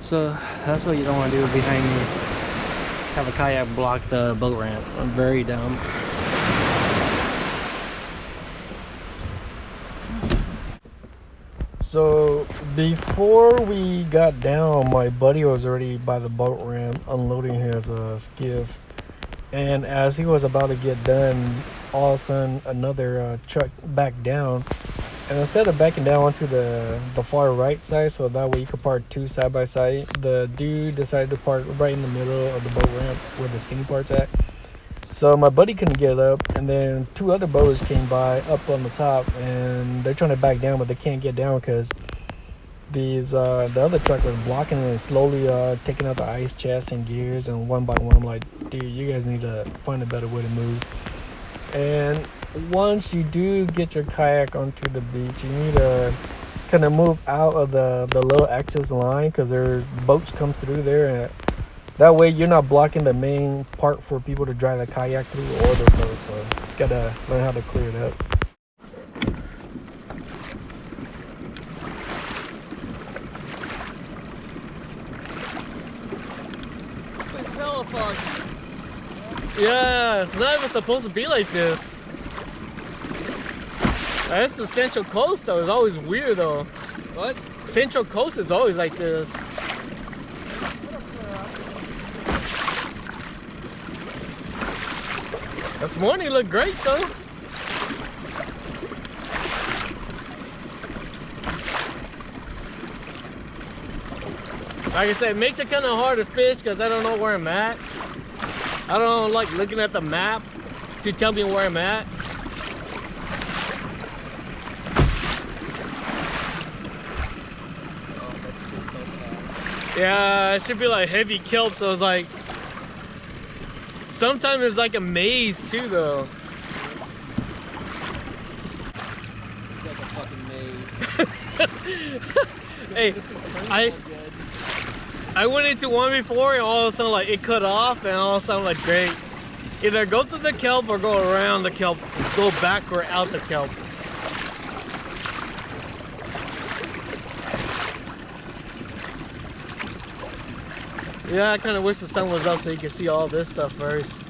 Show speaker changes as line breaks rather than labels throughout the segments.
So that's what you don't want to do behind me. Have a kayak block the boat ramp. I'm very dumb. So before we got down, my buddy was already by the boat ramp unloading his skiff. And as he was about to get done, all of a sudden another truck backed down. And instead of backing down onto the far right side, so that way you could park two side by side, the dude decided to park right in the middle of the boat ramp where the skinny part's at. So my buddy couldn't get up, and then two other boats came by up on the top, and they're trying to back down, but they can't get down because the other truck was blocking it and slowly taking out the ice chest and gears, and one by one I'm like, dude, you guys need to find a better way to move. And once you do get your kayak onto the beach, you need to kind of move out of the little access line, because there's boats come through there, and that way you're not blocking the main part for people to drive the kayak through or the boat. So you gotta learn how to clear it up. Yeah, it's not even supposed to be like this. That's the Central Coast though. It's always weird though.
What?
Central Coast is always like this. This morning looked great though. Like I said, it makes it kind of hard to fish because I don't know where I'm at. I don't like looking at the map to tell me where I'm at. Yeah, it should be like heavy kelp, so it's like sometimes it's like a maze too though.
It's like a fucking maze.
Hey, I went into one before and all of a sudden like it cut off, and all of a sudden like great. Either go through the kelp or go around the kelp, go back or out the kelp. Yeah, I kind of wish the sun was up so you could see all this stuff first.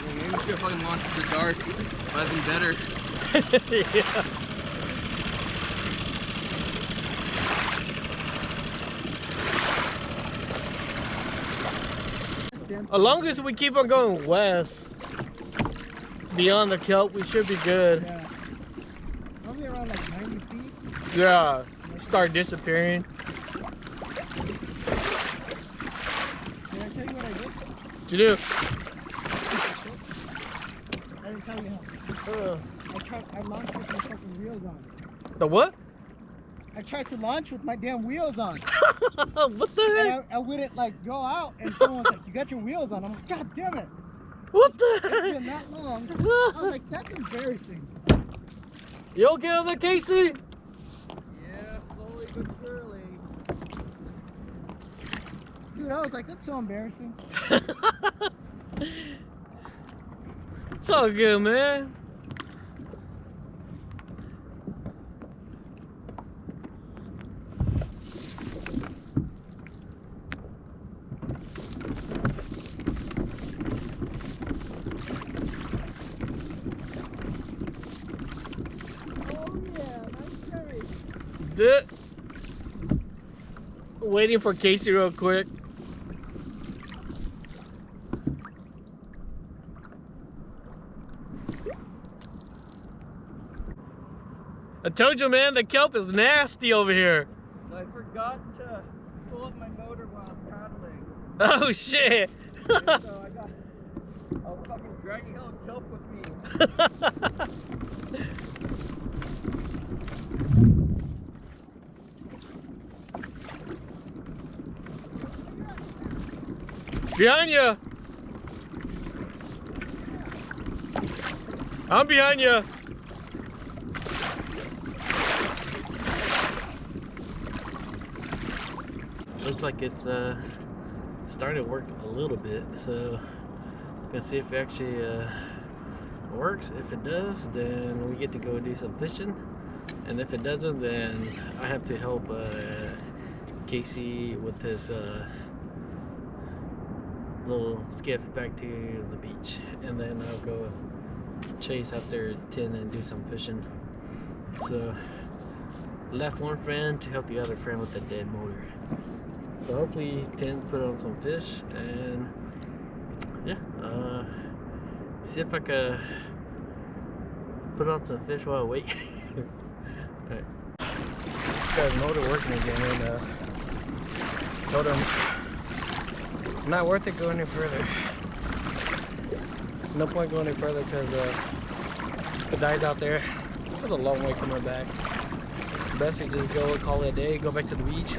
Maybe we should fucking launch in the dark. Might be better.
Yeah. As long as we keep on going west, beyond the kelp, we should be good.
Yeah. Probably around like 90 feet.
Yeah, start disappearing.
Did I tell you what I did?
What you do?
I didn't tell you how. I launched with my fucking wheels on.
The what?
I tried to launch with my damn wheels on.
What the heck?
And I wouldn't like go out, and someone was like, "You got your wheels on." I'm like, "God damn it!"
What the
It's
heck?
been that long. I was like, "That's embarrassing."
You okay over there, Casey?
Yeah, slowly but surely.
Dude, I was like, "That's so embarrassing."
It's all good, man. Waiting for Casey real quick. I told you, man, the kelp is nasty over here.
I forgot to pull up my motor while paddling.
Oh shit.
So I was fucking dragging all the kelp with me.
Behind you. I'm behind you. Looks like it's started working a little bit, so gonna see if it actually works. If it does, then we get to go do some fishing, and if it doesn't, then I have to help Casey with his little skiff back to the beach, and then I'll go chase after Tin and do some fishing. So left one friend to help the other friend with the dead motor. So hopefully Tin put on some fish, and yeah, see if I could put on some fish while I wait. Alright. Got his motor working again, and told him not worth it going any further. No point going any further because if it dies out there, it's a long way coming back. Best to just go and call it a day, go back to the beach,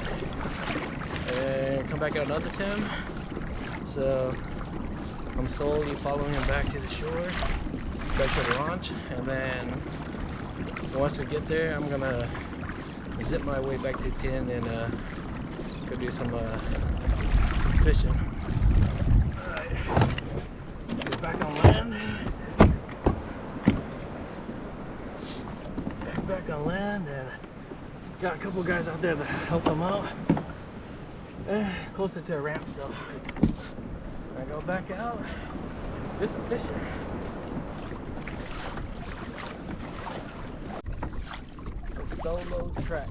and come back out another time. So I'm slowly following him back to the shore, back to the launch, and then once we get there, I'm gonna zip my way back to Tin and go do some fishing. Alright, get back on land. Back on land, and got a couple guys out there to help them out. Closer to a ramp, so I go back out, do some fishing. A solo trek.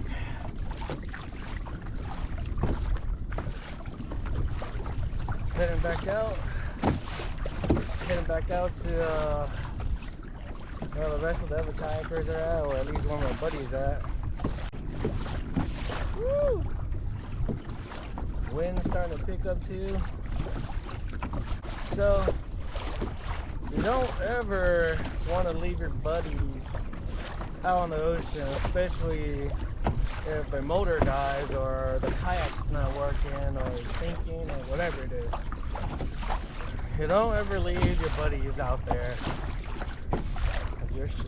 Heading back out. Heading back out to where the rest of the other kayakers are at, or at least one of my buddies at. Woo! Wind's starting to pick up too. So you don't ever want to leave your buddies out on the ocean, especially if their motor dies or the kayak's not working or sinking or whatever it is. You don't ever leave your buddies out there.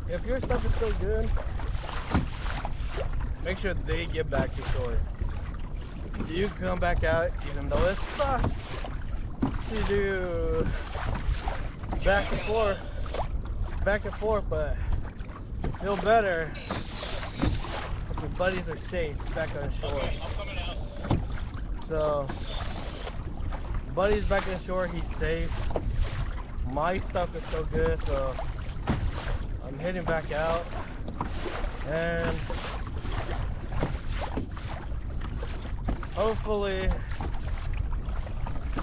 If your stuff is still good, make sure they get back to shore. You come back out, even though it sucks to do back and forth, but you feel better if your buddies are safe back on shore.
Okay, I'm coming out.
So, buddy's back on shore, he's safe. My stuff is still good, so I'm heading back out, and hopefully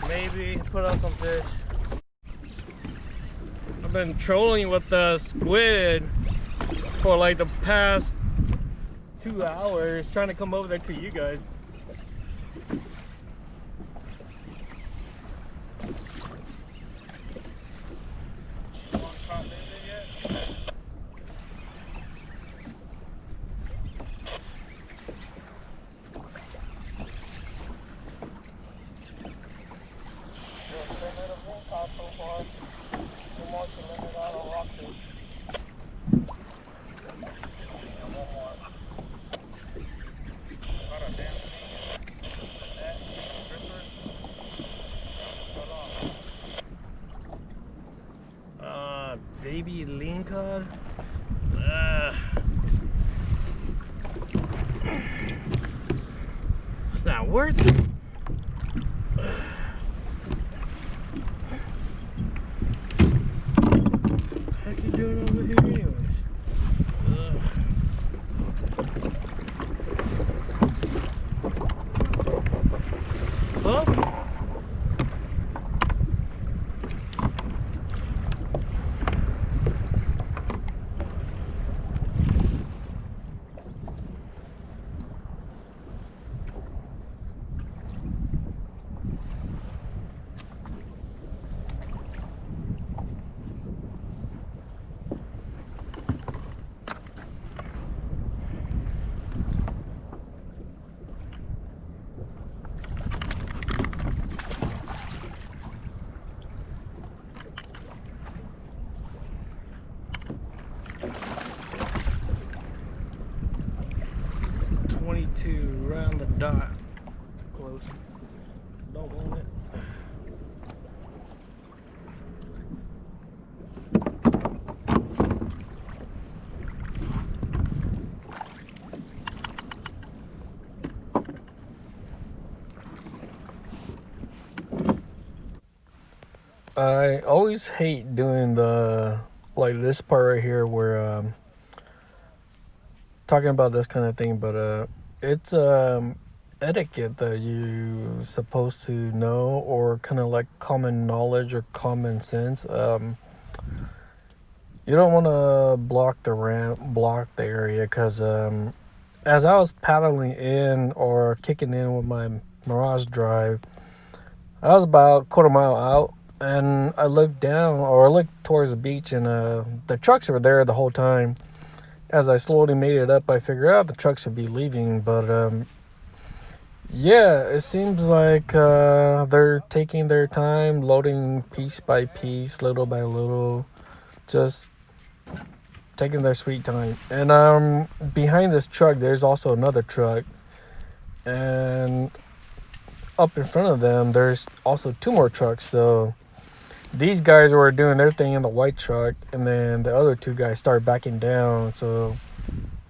maybe put out some fish. I've been trolling with the squid for like the past 2 hours, trying to come over there to you guys. Baby lean cod. It's not worth it. What you doing over here anyways? Huh? Right on the dot. Close. Don't want it. I always hate doing the like this part right here where talking about this kind of thing, but it's etiquette that you supposed to know or kind of like common knowledge or common sense. You don't want to block the ramp, block the area, because as I was paddling in or kicking in with my Mirage drive, I was about a quarter mile out, and I looked down or I looked towards the beach, and the trucks were there the whole time. As I slowly made it up, I figured out the trucks should be leaving, but yeah, it seems like they're taking their time, loading piece by piece, little by little, just taking their sweet time. And behind this truck, there's also another truck, and up in front of them, there's also two more trucks. So these guys were doing their thing in the white truck, and then the other two guys started backing down. So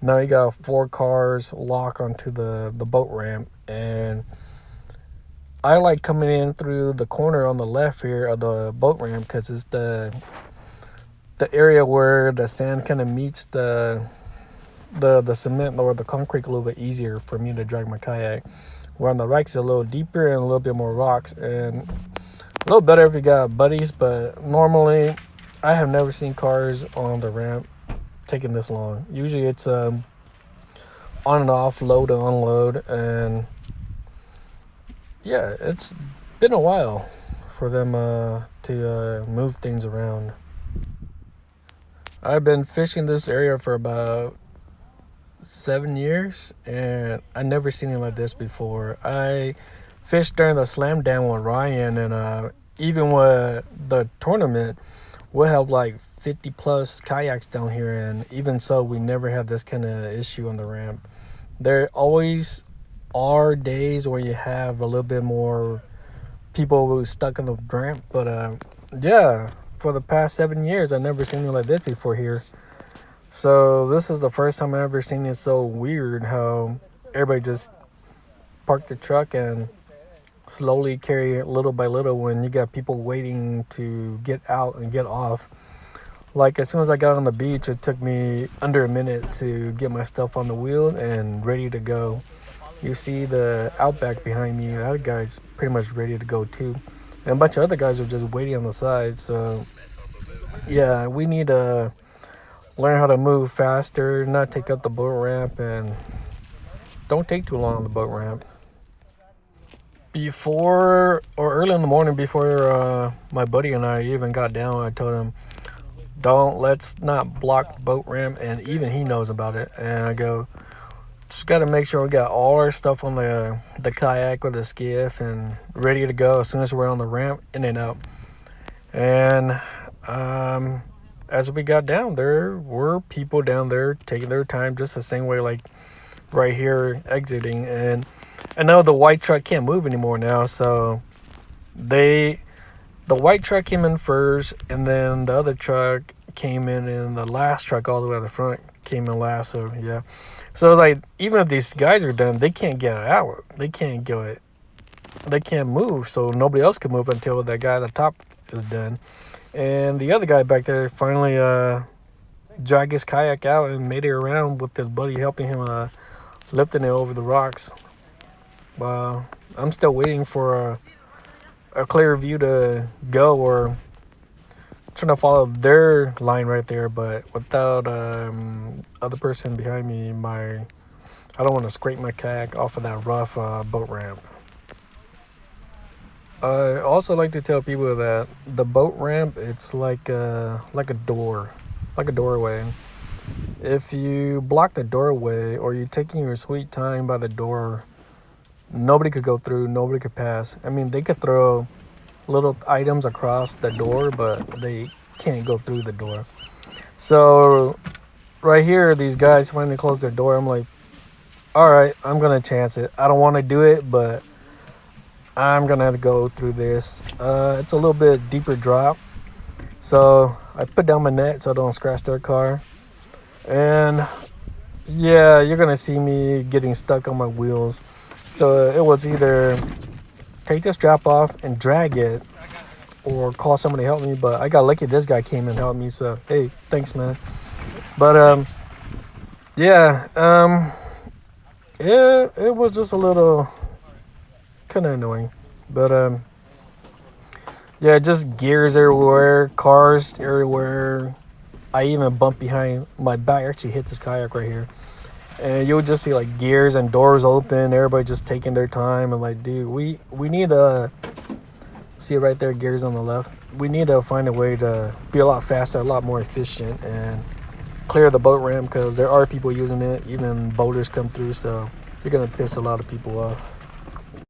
now you got four cars lock onto the boat ramp, and I like coming in through the corner on the left here of the boat ramp because it's the area where the sand kind of meets the cement or the concrete a little bit easier for me to drag my kayak. Where on the right is a little deeper and a little bit more rocks, and a little better if you got buddies. But normally, I have never seen cars on the ramp taking this long. Usually it's on and off, load to unload, and yeah, it's been a while for them to move things around. I've been fishing this area for about 7 years, and I never seen it like this before. I fished during the slam down with Ryan, and even with the tournament, we'll have like 50 plus kayaks down here, and even so, we never had this kind of issue on the ramp. There always are days where you have a little bit more people who stuck on the ramp, but yeah, for the past 7 years, I've never seen it like this before here. So this is the first time I've ever seen it so weird how everybody just parked the truck and slowly carry it little by little when you got people waiting to get out and get off. Like as soon as I got on the beach, it took me under a minute to get my stuff on the wheel and ready to go. You see the Outback behind me, that guy's pretty much ready to go too. And a bunch of other guys are just waiting on the side. So yeah, we need to learn how to move faster, not take up the boat ramp, and don't take too long on the boat ramp. Before or early in the morning, before my buddy and I even got down, I told him, let's not block the boat ramp, and even he knows about it. And I go, just got to make sure we got all our stuff on the kayak or the skiff and ready to go as soon as we're on the ramp, in and out. And as we got down, there were people down there taking their time just the same way, like right here exiting. And I know the white truck can't move anymore now, so the white truck came in first, and then the other truck came in, and the last truck all the way to the front came in last. So yeah, so like even if these guys are done, they can't get it out. They can't go it. They can't move, so nobody else can move until that guy at the top is done. And the other guy back there finally dragged his kayak out and made it around with his buddy helping him lifting it over the rocks. I'm still waiting for a clear view to go, or trying to follow their line right there, but without other person behind me, I don't want to scrape my kayak off of that rough boat ramp. I also like to tell people that the boat ramp, it's like a door, like a doorway. If you block the doorway or you're taking your sweet time by the door, nobody could go through, nobody could pass. I mean, they could throw little items across the door, but they can't go through the door. So right here, these guys finally closed their door. I'm like, all right, I'm gonna chance it. I don't want to do it, but I'm gonna have to go through this. It's a little bit deeper drop, so I put down my net so I don't scratch their car. And yeah, you're gonna see me getting stuck on my wheels. So it was either take the strap off and drag it, or call somebody to help me. But I got lucky. This guy came and helped me. So hey, thanks, man. But yeah, yeah, it was just a little kind of annoying. But yeah, just gears everywhere, cars everywhere. I even bumped behind my back. Actually, hit this kayak right here, and you'll just see like gears and doors open. Everybody just taking their time and like, dude, we need to see it right there. Gears on the left. We need to find a way to be a lot faster, a lot more efficient, and clear the boat ramp because there are people using it. Even boaters come through, so you're gonna piss a lot of people off.